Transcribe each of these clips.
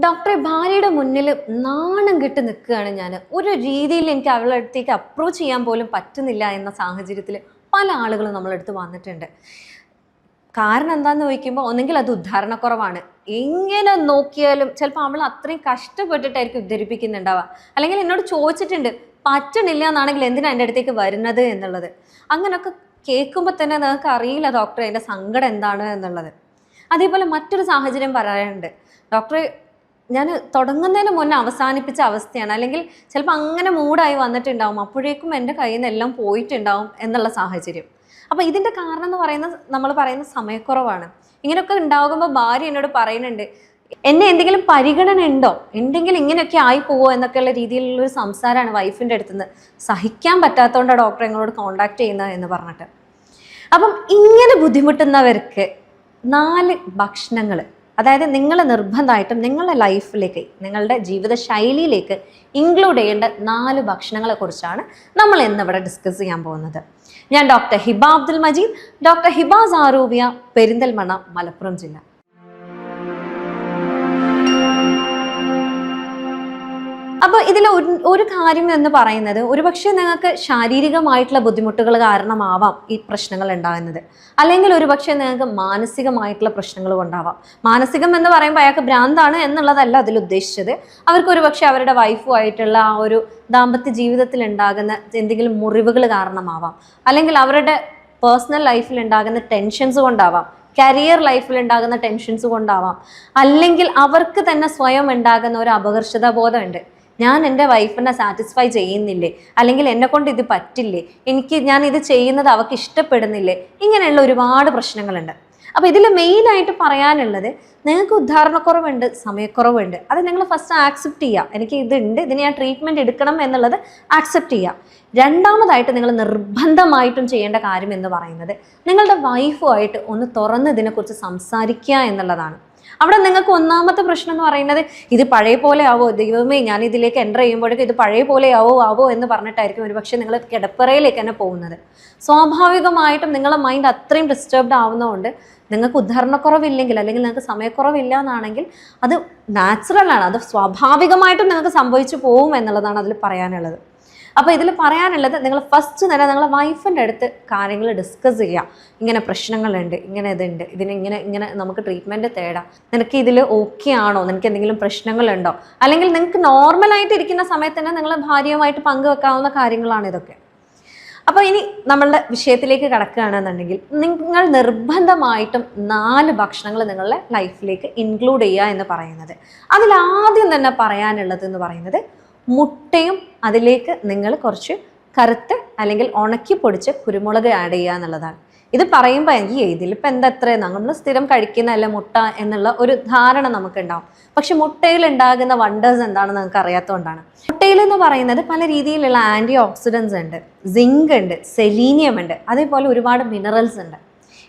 ഡോക്ടറെ ഭാര്യയുടെ മുന്നിൽ നാണം കെട്ട് നിൽക്കുകയാണ് ഞാൻ. ഒരു രീതിയിൽ എനിക്ക് അവളുടെ അടുത്തേക്ക് അപ്രോച്ച് ചെയ്യാൻ പോലും പറ്റുന്നില്ല എന്ന സാഹചര്യത്തിൽ പല ആളുകളും നമ്മളടുത്ത് വന്നിട്ടുണ്ട്. കാരണം എന്താന്ന് ചോദിക്കുമ്പോൾ ഒന്നെങ്കിൽ അത് ഉദ്ധാരണക്കുറവാണ്. എങ്ങനെ നോക്കിയാലും ചിലപ്പോൾ അവൾ അത്രയും കഷ്ടപ്പെട്ടിട്ടായിരിക്കും ഉദ്ധരിപ്പിക്കുന്നുണ്ടാവുക. അല്ലെങ്കിൽ എന്നോട് ചോദിച്ചിട്ടുണ്ട് പറ്റണില്ല എന്നാണെങ്കിൽ എന്തിനാ എൻ്റെ അടുത്തേക്ക് വരുന്നത് എന്നുള്ളത്. അങ്ങനെയൊക്കെ കേൾക്കുമ്പോൾ തന്നെ നിങ്ങൾക്ക് അറിയില്ല ഡോക്ടറെ എൻ്റെ സങ്കടം എന്താണ് എന്നുള്ളത്. അതേപോലെ മറ്റൊരു സാഹചര്യം പറയാനുണ്ട്. ഡോക്ടറെ ഞാൻ തുടങ്ങുന്നതിന് മുന്നേ അവസാനിപ്പിച്ച അവസ്ഥയാണ്, അല്ലെങ്കിൽ ചിലപ്പോൾ അങ്ങനെ മൂടായി വന്നിട്ടുണ്ടാവും, അപ്പോഴേക്കും എൻ്റെ കയ്യിൽ നിന്ന് എല്ലാം പോയിട്ടുണ്ടാവും എന്നുള്ള സാഹചര്യം. അപ്പോൾ ഇതിൻ്റെ കാരണം എന്ന് പറയുന്നത് നമ്മൾ പറയുന്ന സമയക്കുറവാണ്. ഇങ്ങനെയൊക്കെ ഉണ്ടാകുമ്പോൾ ഭാര്യ എന്നോട് പറയുന്നുണ്ട്, എന്നെ എന്തെങ്കിലും പരിഗണന ഉണ്ടോ, എന്തെങ്കിലും ഇങ്ങനെയൊക്കെ ആയി പോവോ എന്നൊക്കെയുള്ള രീതിയിലുള്ളൊരു സംസാരമാണ് വൈഫിൻ്റെ അടുത്തുനിന്ന്. സഹിക്കാൻ പറ്റാത്തതുകൊണ്ടാണ് ഡോക്ടറെ ഞങ്ങളോട് കോൺടാക്ട് ചെയ്യുന്നത് എന്ന് പറഞ്ഞിട്ട്. അപ്പം ഇങ്ങനെ ബുദ്ധിമുട്ടുന്നവർക്ക് 4 ഭക്ഷണങ്ങൾ, അതായത് നിങ്ങൾ നിർബന്ധമായിട്ടും നിങ്ങളുടെ ലൈഫിലേക്ക്, നിങ്ങളുടെ ജീവിത ശൈലിയിലേക്ക് ഇൻക്ലൂഡ് ചെയ്യേണ്ട 4 ഭക്ഷണങ്ങളെ കുറിച്ചാണ് നമ്മൾ ഇന്നിവിടെ ഡിസ്കസ് ചെയ്യാൻ പോകുന്നത്. ഞാൻ ഡോക്ടർ ഹിബ അബ്ദുൽ മജീദ്, ഡോക്ടർ ഹിബ സാറൂബിയ, പെരിന്തൽമണ്ണ, മലപ്പുറം ജില്ല. അപ്പോൾ ഇതിൽ ഒരു കാര്യം എന്ന് പറയുന്നത്, ഒരുപക്ഷെ നിങ്ങൾക്ക് ശാരീരികമായിട്ടുള്ള ബുദ്ധിമുട്ടുകൾ കാരണമാവാം ഈ പ്രശ്നങ്ങൾ ഉണ്ടാകുന്നത്, അല്ലെങ്കിൽ ഒരുപക്ഷെ നിങ്ങൾക്ക് മാനസികമായിട്ടുള്ള പ്രശ്നങ്ങൾ കൊണ്ടാവാം. മാനസികം എന്ന് പറയുമ്പോൾ അയാൾക്ക് ഭ്രാന്താണ് എന്നുള്ളതല്ല അതിൽ ഉദ്ദേശിച്ചത്. അവർക്ക് ഒരുപക്ഷെ അവരുടെ വൈഫുമായിട്ടുള്ള ആ ഒരു ദാമ്പത്യ ജീവിതത്തിൽ ഉണ്ടാകുന്ന എന്തെങ്കിലും മുറിവുകൾ കാരണമാവാം, അല്ലെങ്കിൽ അവരുടെ പേഴ്സണൽ ലൈഫിൽ ഉണ്ടാകുന്ന ടെൻഷൻസ് കൊണ്ടാവാം, കരിയർ ലൈഫിൽ ഉണ്ടാകുന്ന ടെൻഷൻസ് കൊണ്ടാവാം, അല്ലെങ്കിൽ അവർക്ക് തന്നെ സ്വയം ഉണ്ടാകുന്ന ഒരു അപകർഷതാ ബോധമുണ്ട്. ഞാൻ എൻ്റെ വൈഫിനെ സാറ്റിസ്ഫൈ ചെയ്യുന്നില്ലേ, അല്ലെങ്കിൽ എന്നെ കൊണ്ട് ഇത് പറ്റില്ലേ, ഞാൻ ഇത് ചെയ്യുന്നത് അവർക്ക് ഇഷ്ടപ്പെടുന്നില്ലേ, ഇങ്ങനെയുള്ള ഒരുപാട് പ്രശ്നങ്ങളുണ്ട്. അപ്പോൾ ഇതിൽ മെയിനായിട്ട് പറയാനുള്ളത്, നിങ്ങൾക്ക് ഉദ്ധാരണക്കുറവുണ്ട്, സമയക്കുറവുണ്ട്. അത് നിങ്ങൾ ഫസ്റ്റ് ആക്സെപ്റ്റ് ചെയ്യുക. എനിക്ക് ഇതുണ്ട്, ഇതിന് ഞാൻ ട്രീറ്റ്മെൻറ്റ് എടുക്കണം എന്നുള്ളത് ആക്സെപ്റ്റ് ചെയ്യുക. രണ്ടാമതായിട്ട് നിങ്ങൾ നിർബന്ധമായിട്ടും ചെയ്യേണ്ട കാര്യം എന്ന് പറയുന്നത്, നിങ്ങളുടെ വൈഫുമായിട്ട് ഒന്ന് തുറന്ന് ഇതിനെക്കുറിച്ച് സംസാരിക്കുക എന്നുള്ളതാണ്. അവിടെ നിങ്ങൾക്ക് ഒന്നാമത്തെ പ്രശ്നം എന്ന് പറയുന്നത്, ഇത് പഴയ പോലെ ആവോ, ദൈവമേ ഞാൻ ഇതിലേക്ക് എൻ്റർ ചെയ്യുമ്പോഴേക്കും ഇത് പഴയ പോലെ ആവോ എന്ന് പറഞ്ഞിട്ടായിരിക്കും ഒരുപക്ഷെ നിങ്ങൾ കിടപ്പറയിലേക്ക് തന്നെ പോകുന്നത്. സ്വാഭാവികമായിട്ടും നിങ്ങളുടെ മൈൻഡ് അത്രയും ഡിസ്റ്റർബ്ഡ് ആവുന്നതുകൊണ്ട് നിങ്ങൾക്ക് ഉദ്ധാരണക്കുറവില്ലെങ്കിൽ, അല്ലെങ്കിൽ നിങ്ങൾക്ക് സമയക്കുറവില്ല എന്നാണെങ്കിൽ അത് നാച്ചുറലാണ്, അത് സ്വാഭാവികമായിട്ടും നിങ്ങൾക്ക് സംഭവിച്ചു പോകും എന്നുള്ളതാണ് അതിൽ പറയാനുള്ളത്. അപ്പോൾ ഇതിൽ പറയാനുള്ളത്, നിങ്ങൾ ഫസ്റ്റ് തന്നെ നിങ്ങളെ വൈഫിൻ്റെ അടുത്ത് കാര്യങ്ങൾ ഡിസ്കസ് ചെയ്യുക. ഇങ്ങനെ പ്രശ്നങ്ങളുണ്ട്, ഇങ്ങനെ ഇതുണ്ട്, ഇങ്ങനെ നമുക്ക് ട്രീറ്റ്മെൻറ്റ് തേടാം, നിനക്ക് ഇതിൽ ഓക്കെ ആണോ, നിനക്ക് എന്തെങ്കിലും പ്രശ്നങ്ങളുണ്ടോ, അല്ലെങ്കിൽ നിങ്ങൾക്ക് നോർമലായിട്ട് ഇരിക്കുന്ന സമയത്ത് തന്നെ നിങ്ങളെ ഭാര്യയുമായിട്ട് പങ്കുവെക്കാവുന്ന കാര്യങ്ങളാണ് ഇതൊക്കെ. അപ്പോൾ ഇനി നമ്മളുടെ വിഷയത്തിലേക്ക് കടക്കുകയാണെന്നുണ്ടെങ്കിൽ, നിങ്ങൾ നിർബന്ധമായിട്ടും 4 ഭക്ഷണങ്ങൾ നിങ്ങളുടെ ലൈഫിലേക്ക് ഇൻക്ലൂഡ് ചെയ്യുക എന്ന് പറയുന്നത്. അതിലാദ്യം തന്നെ പറയാനുള്ളത് എന്ന് പറയുന്നത്, മുട്ടയും അതിലേക്ക് നിങ്ങൾ കുറച്ച് കറുത്ത് അല്ലെങ്കിൽ ഉണക്കി പൊടിച്ച് കുരുമുളക് ആഡ് ചെയ്യുക എന്നുള്ളതാണ്. ഇത് പറയുമ്പോൾ ഇതിലിപ്പോൾ എന്താ എത്രയാണ്, നമ്മൾ സ്ഥിരം കഴിക്കുന്നതല്ല മുട്ട എന്നുള്ള ഒരു ധാരണ നമുക്കുണ്ടാവും. പക്ഷെ മുട്ടയിൽ ഉണ്ടാകുന്ന വണ്ടേഴ്സ് എന്താണെന്ന് നമുക്ക് അറിയാത്തതുകൊണ്ടാണ്. മുട്ടയിൽ എന്ന് പറയുന്നത് പല രീതിയിലുള്ള ആൻറ്റി ഓക്സിഡൻസ് ഉണ്ട്, സിങ്ക് ഉണ്ട്, സെലീനിയം ഉണ്ട്, അതേപോലെ ഒരുപാട് മിനറൽസ് ഉണ്ട്.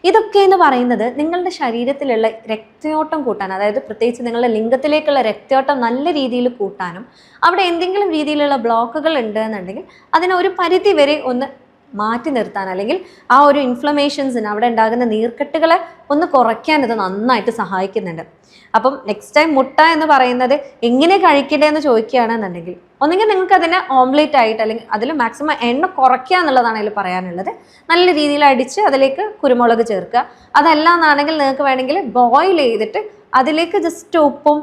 ഇതൊക്കെ എന്ന് പറയുന്നത് നിങ്ങളുടെ ശരീരത്തിലുള്ള രക്തയോട്ടം കൂട്ടാൻ, അതായത് പ്രത്യേകിച്ച് നിങ്ങളുടെ ലിംഗത്തിലേക്കുള്ള രക്തയോട്ടം നല്ല രീതിയിൽ കൂട്ടാനും, അവിടെ എന്തെങ്കിലും രീതിയിലുള്ള ബ്ലോക്കുകൾ ഉണ്ട് എന്നുണ്ടെങ്കിൽ അതിനെ ഒരു പരിധി വരെ ഒന്ന് മാറ്റി നിർത്താൻ, അല്ലെങ്കിൽ ആ ഒരു ഇൻഫ്ലമേഷൻസിന്, അവിടെ ഉണ്ടാകുന്ന നീർക്കെട്ടുകളെ ഒന്ന് കുറയ്ക്കാൻ ഇത് നന്നായിട്ട് സഹായിക്കുന്നുണ്ട്. അപ്പം നെക്സ്റ്റ് ടൈം മുട്ട എന്ന് പറയുന്നത് എങ്ങനെ കഴിക്കേണ്ടതെന്ന് ചോദിക്കുകയാണെന്നുണ്ടെങ്കിൽ, ഒന്നെങ്കിൽ നിങ്ങൾക്ക് അതിനെ ഓംലേറ്റ് ആയിട്ട്, അല്ലെങ്കിൽ അതിൽ മാക്സിമം എണ്ണ കുറയ്ക്കുക എന്നുള്ളതാണ് അതിൽ പറയാനുള്ളത്. നല്ല രീതിയിൽ അടിച്ച് അതിലേക്ക് കുരുമുളക് ചേർക്കുക. അതല്ല എന്നാണെങ്കിൽ നിങ്ങൾക്ക് വേണമെങ്കിൽ ബോയിൽ ചെയ്തിട്ട് അതിലേക്ക് ജസ്റ്റ് ഉപ്പും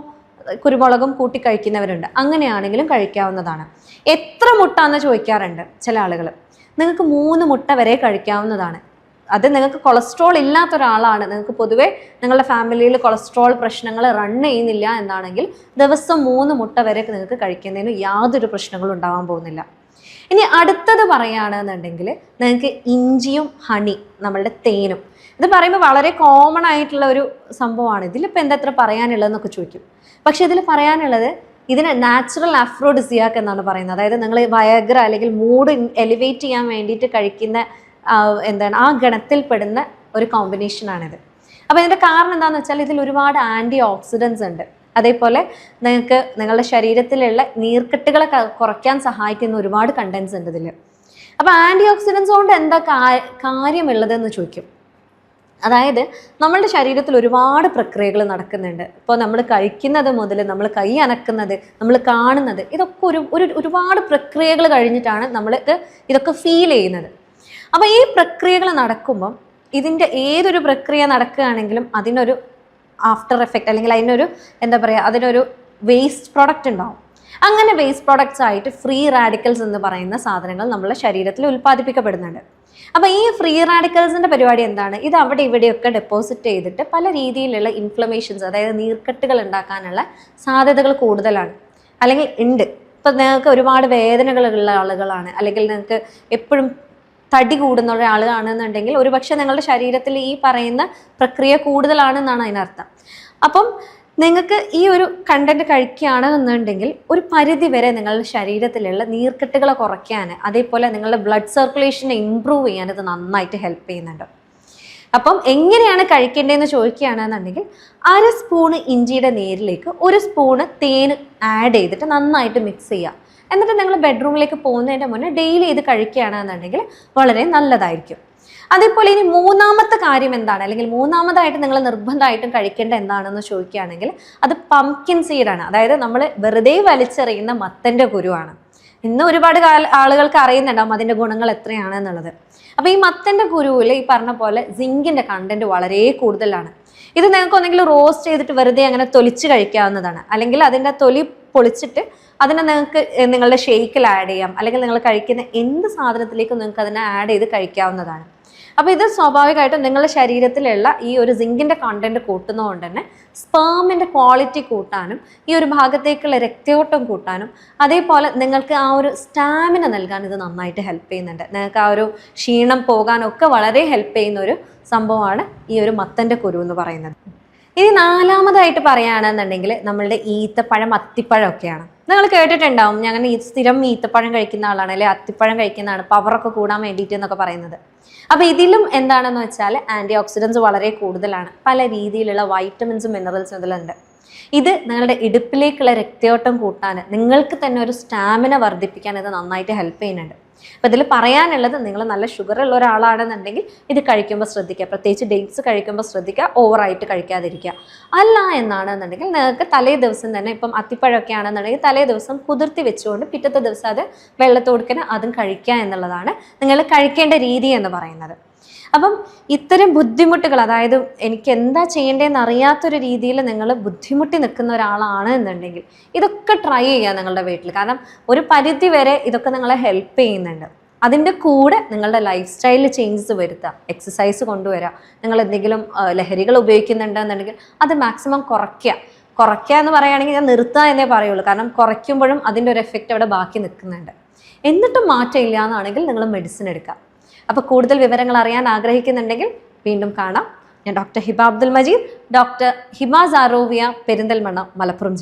കുരുമുളകും കൂട്ടി കഴിക്കുന്നവരുണ്ട്, അങ്ങനെയാണെങ്കിലും കഴിക്കാവുന്നതാണ്. എത്ര മുട്ട എന്ന് ചോദിക്കാറുണ്ട് ചില ആളുകൾ. നിങ്ങൾക്ക് 3 മുട്ട വരെ കഴിക്കാവുന്നതാണ്. അത് നിങ്ങൾക്ക് കൊളസ്ട്രോൾ ഇല്ലാത്ത ഒരാളാണ്, നിങ്ങൾക്ക് പൊതുവേ നിങ്ങളുടെ ഫാമിലിയിൽ കൊളസ്ട്രോൾ പ്രശ്നങ്ങൾ റൺ ചെയ്യുന്നില്ല എന്നാണെങ്കിൽ ദിവസം 3 മുട്ട വരെ നിങ്ങൾക്ക് കഴിക്കുന്നതിന് യാതൊരു പ്രശ്നങ്ങളും ഉണ്ടാവാൻ പോകുന്നില്ല. ഇനി അടുത്തത് പറയുകയാണെന്നുണ്ടെങ്കിൽ, നിങ്ങൾക്ക് ഇഞ്ചിയും ഹണി, നമ്മളുടെ തേനും, ഇത് പറയുമ്പോൾ വളരെ കോമൺ ആയിട്ടുള്ള ഒരു സംഭവമാണ്. ഇതിലിപ്പോൾ എന്താ എത്ര പറയാനുള്ളതെന്നൊക്കെ ചോദിക്കും. പക്ഷെ ഇതിൽ പറയാനുള്ളത്, ഇതിന് നാച്ചുറൽ അഫ്രോഡിസിയാക്ക് എന്നാണ് പറയുന്നത്. അതായത് നിങ്ങൾ വയഗ്ര അല്ലെങ്കിൽ മൂഡ് എലിവേറ്റ് ചെയ്യാൻ വേണ്ടിയിട്ട് കഴിക്കുന്ന ആ ഗണത്തിൽപ്പെടുന്ന ഒരു കോമ്പിനേഷനാണിത്. അപ്പോൾ ഇതിൻ്റെ കാരണം എന്താണെന്ന് വെച്ചാൽ, ഇതിൽ ഒരുപാട് ആൻറ്റി ഓക്സിഡൻസ് ഉണ്ട്. അതേപോലെ നിങ്ങൾക്ക് നിങ്ങളുടെ ശരീരത്തിലുള്ള നീർക്കെട്ടുകളെ കുറയ്ക്കാൻ സഹായിക്കുന്ന ഒരുപാട് കണ്ടൻസ് ഉണ്ട് ഇതിൽ. അപ്പോൾ ആൻറ്റി ഓക്സിഡൻസ് കൊണ്ട് എന്താ കാര്യമുള്ളതെന്ന് ചോദിക്കും. അതായത് നമ്മളുടെ ശരീരത്തിൽ ഒരുപാട് പ്രക്രിയകൾ നടക്കുന്നുണ്ട്. ഇപ്പോൾ നമ്മൾ കഴിക്കുന്നത് മുതൽ നമ്മൾ കൈ അനക്കുന്നത്, നമ്മൾ കാണുന്നത്, ഇതൊക്കെ ഒരുപാട് പ്രക്രിയകൾ കഴിഞ്ഞിട്ടാണ് നമ്മൾ ഇതൊക്കെ ഫീൽ ചെയ്യുന്നത്. അപ്പോൾ ഈ പ്രക്രിയകൾ നടക്കുമ്പം ഇതിൻ്റെ ഏതൊരു പ്രക്രിയ നടക്കുകയാണെങ്കിലും അതിനൊരു ആഫ്റ്റർ എഫക്റ്റ് അല്ലെങ്കിൽ അതിനൊരു എന്താ പറയുക, അതിനൊരു വേസ്റ്റ് പ്രോഡക്റ്റ് ഉണ്ടാവും. അങ്ങനെ വേസ്റ്റ് പ്രോഡക്ട്സ് ആയിട്ട് ഫ്രീ റാഡിക്കൽസ് എന്ന് പറയുന്ന സാധനങ്ങൾ നമ്മുടെ ശരീരത്തിൽ ഉൽപ്പാദിപ്പിക്കപ്പെടുന്നുണ്ട്. അപ്പോൾ ഈ ഫ്രീ റാഡിക്കൽസിൻ്റെ പരിപാടി എന്താണ്? ഇത് അവിടെ ഇവിടെയൊക്കെ ഡെപ്പോസിറ്റ് ചെയ്തിട്ട് പല രീതിയിലുള്ള ഇൻഫ്ലമേഷൻസ്, അതായത് നീർക്കെട്ടുകൾ ഉണ്ടാക്കാനുള്ള സാധ്യതകൾ കൂടുതലാണ്, അല്ലെങ്കിൽ ഉണ്ട്. ഇപ്പം നിങ്ങൾക്ക് ഒരുപാട് വേദനകളുള്ള ആളുകളാണ്, അല്ലെങ്കിൽ നിങ്ങൾക്ക് എപ്പോഴും തടി കൂടുന്ന ഒരാളാണെന്നുണ്ടെങ്കിൽ ഒരുപക്ഷെ നിങ്ങളുടെ ശരീരത്തിൽ ഈ പറയുന്ന പ്രക്രിയ കൂടുതലാണെന്നാണ് അതിനർത്ഥം. അപ്പം നിങ്ങൾക്ക് ഈ ഒരു കണ്ടന്റ് കഴിക്കുകയാണെന്നുണ്ടെങ്കിൽ ഒരു പരിധി വരെ നിങ്ങളുടെ ശരീരത്തിലുള്ള നീർക്കെട്ടുകളെ കുറയ്ക്കാൻ, അതേപോലെ നിങ്ങളുടെ ബ്ലഡ് സർക്കുലേഷനെ ഇമ്പ്രൂവ് ചെയ്യാൻ ഇത് നന്നായിട്ട് ഹെൽപ്പ് ചെയ്യുന്നുണ്ട്. അപ്പം എങ്ങനെയാണ് കഴിക്കേണ്ടതെന്ന് ചോദിക്കുകയാണെന്നുണ്ടെങ്കിൽ 1 സ്പൂണ് ഇഞ്ചിയുടെ നീരിലേക്ക് 1 സ്പൂണ് തേൻ ആഡ് ചെയ്തിട്ട് നന്നായിട്ട് മിക്സ് ചെയ്യുക. എന്നിട്ട് നിങ്ങൾ ബെഡ്റൂമിലേക്ക് പോകുന്നതിൻ്റെ മുന്നേ ഡെയിലി ഇത് കഴിക്കുകയാണെന്നുണ്ടെങ്കിൽ വളരെ നല്ലതായിരിക്കും. അതേപോലെ ഇനി മൂന്നാമത്തെ കാര്യം എന്താണ്, അല്ലെങ്കിൽ മൂന്നാമതായിട്ട് നിങ്ങൾ നിർബന്ധമായിട്ടും കഴിക്കേണ്ട എന്താണെന്ന് ചോദിക്കുകയാണെങ്കിൽ അത് പംകിൻ സീഡാണ്. അതായത് നമ്മൾ വെറുതെ വലിച്ചെറിയുന്ന മത്തൻ്റെ കുരുവാണ്. ഇന്ന് ഒരുപാട് ആളുകൾക്ക് അറിയുന്നുണ്ടാവും അതിൻ്റെ ഗുണങ്ങൾ എത്രയാണെന്നുള്ളത്. അപ്പോൾ ഈ മത്തൻ്റെ കുരുവിൽ ഈ പറഞ്ഞ പോലെ സിങ്കിൻ്റെ കണ്ടന്റ് വളരെ കൂടുതലാണ്. ഇത് നിങ്ങൾക്ക് ഒന്നെങ്കിൽ റോസ്റ്റ് ചെയ്തിട്ട് വെറുതെ അങ്ങനെ തൊലിച്ച് കഴിക്കാവുന്നതാണ്, അല്ലെങ്കിൽ അതിൻ്റെ തൊലി പൊളിച്ചിട്ട് അതിനെ നിങ്ങൾക്ക് നിങ്ങളുടെ ഷേക്കിൽ ആഡ് ചെയ്യാം, അല്ലെങ്കിൽ നിങ്ങൾ കഴിക്കുന്ന എന്ത് സാധനത്തിലേക്കും നിങ്ങൾക്ക് അതിനെ ആഡ് ചെയ്ത് കഴിക്കാവുന്നതാണ്. അപ്പോൾ ഇത് സ്വാഭാവികമായിട്ടും നിങ്ങളുടെ ശരീരത്തിലുള്ള ഈ ഒരു സിങ്കിൻ്റെ കണ്ടന്റ് കൂട്ടുന്നതുകൊണ്ട് തന്നെ സ്പേമിൻ്റെ ക്വാളിറ്റി കൂട്ടാനും ഈ ഒരു ഭാഗത്തേക്കുള്ള രക്തയോട്ടം കൂട്ടാനും അതേപോലെ നിങ്ങൾക്ക് ആ ഒരു സ്റ്റാമിന നൽകാൻ ഇത് നന്നായിട്ട് ഹെൽപ്പ് ചെയ്യുന്നുണ്ട്. നിങ്ങൾക്ക് ആ ഒരു ക്ഷീണം പോകാനൊക്കെ വളരെ ഹെൽപ്പ് ചെയ്യുന്ന ഒരു സംഭവമാണ് ഈ ഒരു മത്തൻ്റെ കുരു എന്ന് പറയുന്നത്. ഇനി നാലാമതായിട്ട് പറയുകയാണെന്നുണ്ടെങ്കിൽ നമ്മളുടെ ഈത്തപ്പഴം, അത്തിപ്പഴം ഒക്കെയാണ്. നിങ്ങൾ കേട്ടിട്ടുണ്ടാവും ഞങ്ങൾ സ്ഥിരം ഈത്തപ്പഴം കഴിക്കുന്ന ആളാണ്, അല്ലെ അത്തിപ്പഴം കഴിക്കുന്നതാണ് പവറൊക്കെ കൂടാൻ വേണ്ടിയിട്ട് എന്നൊക്കെ പറയുന്നത്. അപ്പോൾ ഇതിലും എന്താണെന്ന് വെച്ചാൽ ആൻറ്റി ഓക്സിഡൻസ് വളരെ കൂടുതലാണ്, പല രീതിയിലുള്ള വൈറ്റമിൻസും മിനറൽസും ഇതിലുണ്ട്. ഇത് നിങ്ങളുടെ ഇടുപ്പിലേക്കുള്ള രക്തയോട്ടം കൂട്ടാൻ, നിങ്ങൾക്ക് തന്നെ ഒരു സ്റ്റാമിന വർദ്ധിപ്പിക്കാൻ ഇത് നന്നായിട്ട് ഹെൽപ്പ് ചെയ്യുന്നുണ്ട്. അപ്പോൾ ഇതിൽ പറയാനുള്ളത്, നിങ്ങൾ നല്ല ഷുഗർ ഉള്ള ഒരാളാണെന്നുണ്ടെങ്കിൽ ഇത് കഴിക്കുമ്പോൾ ശ്രദ്ധിക്കുക, പ്രത്യേകിച്ച് ഡേറ്റ്സ് കഴിക്കുമ്പോൾ ശ്രദ്ധിക്കുക, ഓവറായിട്ട് കഴിക്കാതിരിക്കുക. അല്ല എന്നാണെന്നുണ്ടെങ്കിൽ നിങ്ങൾക്ക് തലേ ദിവസം തന്നെ, ഇപ്പം അത്തിപ്പഴമൊക്കെ ആണെന്നുണ്ടെങ്കിൽ തലേ ദിവസം കുതിർത്തി വെച്ചുകൊണ്ട് പിറ്റത്തെ ദിവസം അത് വെള്ളത്തോടുക്കനെ അതും കഴിക്കുക എന്നുള്ളതാണ് നിങ്ങൾ കഴിക്കേണ്ട രീതി എന്ന് പറയുന്നത്. അപ്പം ഇത്തരം ബുദ്ധിമുട്ടുകൾ, അതായത് എനിക്ക് എന്താ ചെയ്യേണ്ടതെന്ന് അറിയാത്തൊരു രീതിയിൽ നിങ്ങൾ ബുദ്ധിമുട്ടി നിൽക്കുന്ന ഒരാളാണ് എന്നുണ്ടെങ്കിൽ ഇതൊക്കെ ട്രൈ ചെയ്യുക നിങ്ങളുടെ വീട്ടിൽ. കാരണം ഒരു പരിധി വരെ ഇതൊക്കെ നിങ്ങളെ ഹെൽപ്പ് ചെയ്യുന്നുണ്ട്. അതിൻ്റെ കൂടെ നിങ്ങളുടെ ലൈഫ് സ്റ്റൈലിൽ ചേഞ്ചസ് വരുത്തുക, എക്സസൈസ് കൊണ്ടുവരിക. നിങ്ങൾ എന്തെങ്കിലും ലഹരികൾ ഉപയോഗിക്കുന്നുണ്ടെന്നുണ്ടെങ്കിൽ അത് മാക്സിമം കുറയ്ക്കുക എന്ന് പറയുകയാണെങ്കിൽ ഞാൻ നിർത്തുക എന്നേ പറയുള്ളൂ. കാരണം കുറയ്ക്കുമ്പോഴും അതിൻ്റെ ഒരു എഫക്റ്റ് അവിടെ ബാക്കി നിൽക്കുന്നുണ്ട്. എന്നിട്ടും മാറ്റമില്ല എന്നാണെങ്കിൽ നിങ്ങൾ മെഡിസിൻ എടുക്കുക. അപ്പോൾ കൂടുതൽ വിവരങ്ങൾ അറിയാൻ ആഗ്രഹിക്കുന്നുണ്ടെങ്കിൽ വീണ്ടും കാണാം. ഞാൻ ഡോക്ടർ ഹിബ അബ്ദുൽ മജീദ്, ഡോക്ടർ ഹിബ സാറോവിയ, പെരിന്തൽമണ്ണ, മലപ്പുറം ജില്ല.